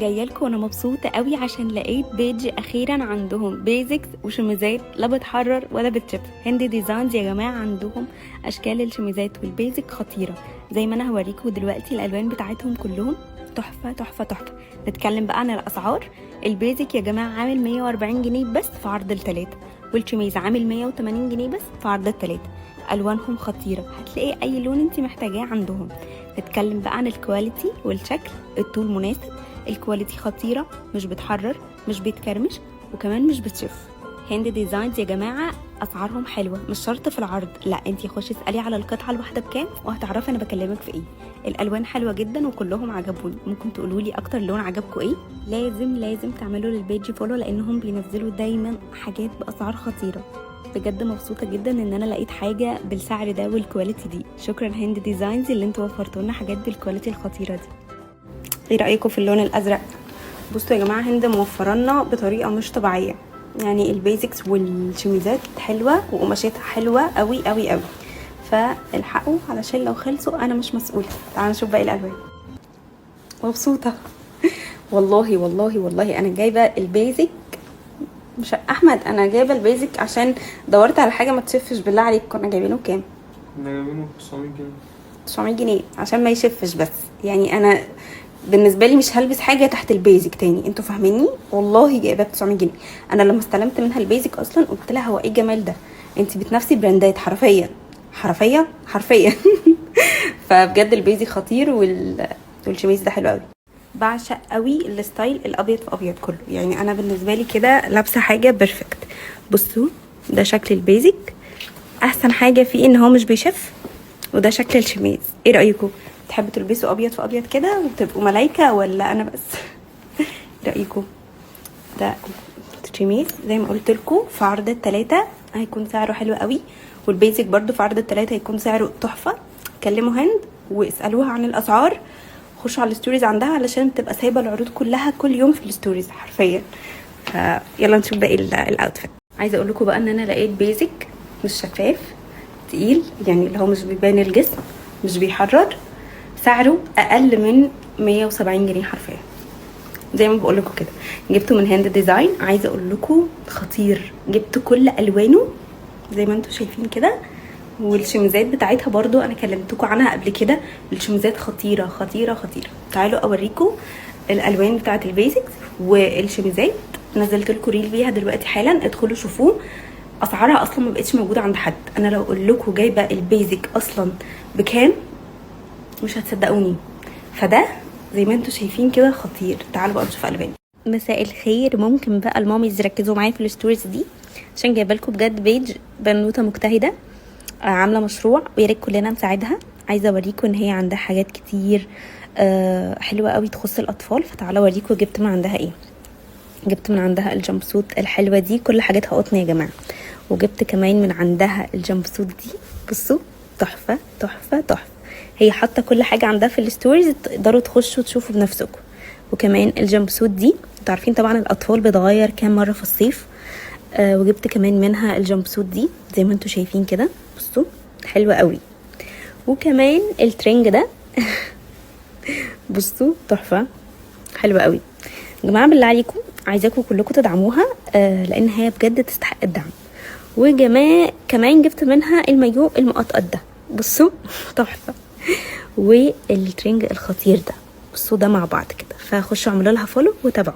جايه لكم وانا مبسوطه قوي عشان لقيت بيج اخيرا عندهم بيزكس وشميزات لا بتحرر ولا بتشف. هند ديزاينز يا جماعه عندهم اشكال الشميزات والبيزك خطيره زي ما انا هوريكم دلوقتي. الالوان بتاعتهم كلهم تحفه تحفه تحفه. نتكلم بقى عن الاسعار. البيزك يا جماعه عامل 140 جنيه بس في عرض الثلاثه، والشميز عامل 180 جنيه بس في عرض الثلاثه. الوانهم خطيره، هتلاقي اي لون انت محتاجاه عندهم. نتكلم بقى عن الكواليتي والشكل. الطول مناسب، الكواليتي خطيره، مش بتحرر مش بيتكرمش وكمان مش بتشف. هند ديزاينز يا جماعه اسعارهم حلوه، مش شرط في العرض، لا انتي خشي اسالي على القطعه الواحده بكام وهتعرفي انا بكلمك في ايه. الالوان حلوه جدا وكلهم عجبوني. ممكن تقولوا لي اكتر لون عجبكم ايه؟ لازم تعملوا للبيج فولو لانهم بينزلوا دايما حاجات باسعار خطيره. بجد مبسوطه جدا ان انا لقيت حاجه بالسعر ده والكواليتي دي. شكرا هند ديزاينز اللي انتوا وفرتوا لنا حاجات بالكواليتي الخطيره دي. ايه رايكم في اللون الازرق؟ بصوا يا جماعه هند موفرنا بطريقه مش طبيعيه، يعني البيزكس والشميزات حلوه وقماشتها حلوه قوي قوي قوي، فالحقوا علشان لو خلصوا انا مش مسؤوله. تعالوا نشوف باقي الالوان. مبسوطه والله والله والله. انا جايبه البيزك، مش احمد، انا جايبه البيزك عشان دورت على حاجه ما تشفش. بالله عليك كنا جايبينه بكام؟ كنا جايبينه 900 جنيه. 900 جنيه عشان ما يشفش. بس يعني انا بالنسبه لي مش هلبس حاجه تحت البيزك تاني، انتوا فاهميني؟ والله جايباه ب 900 جنيه. انا لما استلمت منها البيزك اصلا قلت لها هو ايه الجمال ده، انت بتنافسي براندات حرفيا حرفيا حرفيا فبجد البيزك خطير والشميز ده حلو قوي. بعشق قوي الستايل الابيض في ابيض كله، يعني انا بالنسبه لي كده لابسه حاجه بيرفكت. بصوا ده شكل البيزك، احسن حاجه فيه ان هو مش بيشف، وده شكل الشميز. ايه رايكم؟ تحبوا تلبسوا ابيض في ابيض كده وتبقوا ملايكه ولا انا بس؟ ايه رايكم؟ ده الشميز زي ما قلت لكم في عرض الثلاثه هيكون سعره حلو قوي، والبيزك برضو في عرض الثلاثه هيكون سعره تحفه. كلموا هند واسالوها عن الاسعار، خشوا على الستوريز عندها علشان بتبقى سايبه العروض كلها كل يوم في الستوريز حرفيا. يلا نشوف باقي الاوتفيت. عايزه اقول لكم بقى ان انا لقيت بيزك مش شفاف، تقيل، يعني اللي هو مش بيبان الجسم، مش بيحرر، سعره اقل من 170 جنيه حرفيا. زي ما بقول لكم كده جبته من هند ديزاين. عايزه اقول لكم خطير، جبت كل الوانه زي ما انتم شايفين كده، والشميزات بتاعتها برضو انا كلمتكم عنها قبل كده. الشميزات خطيره خطيره خطيره. تعالوا اوريكم الالوان بتاعه البيزكس والشميزات، نزلت لكم ريل بيها دلوقتي حالا، ادخلوا شوفوه. اسعارها اصلا ما بقتش موجوده عند حد. انا لو اقول لكم جايبه البيزك اصلا بكام مش هتصدقوني. فده زي ما انتم شايفين كده خطير. تعالوا بقى نشوف الوان. مساء الخير. ممكن بقى الماميز يركزوا معايا في الستوريز دي عشان جايبه لكم بجد بيج بنوته مجتهده عامله مشروع ويا ريت كلنا نساعدها. عايزه اوريكم ان هي عندها حاجات كتير حلوه قوي تخص الاطفال. فتعالوا اوريكم جبت من عندها ايه. جبت من عندها الجامب سوت الحلوه دي، كل حاجاتها قطن يا جماعه. وجبت كمان من عندها الجامب سوت دي، بصوا تحفه تحفه تحفه. هي حاطه كل حاجه عندها في الستوريز، تقدروا تخشوا تشوفوا بنفسكم. وكمان الجامب سوت دي انتوا عارفين طبعا الاطفال بتغير كام مره في الصيف. وجبت كمان منها الجامب سوت دي زي ما انتوا شايفين كده، بصوا حلوه قوي. وكمان الترنج ده بصوا تحفه حلوه قوي. يا جماعه بالله عليكم عايزاكم كلكم تدعموها لان هي بجد تستحق الدعم. كمان جبت منها المايو المقطقط ده، بصوا تحفه. والترنج الخطير ده، بصوا ده مع بعض كده. فخشوا اعملوا لها فولو وتابعوا.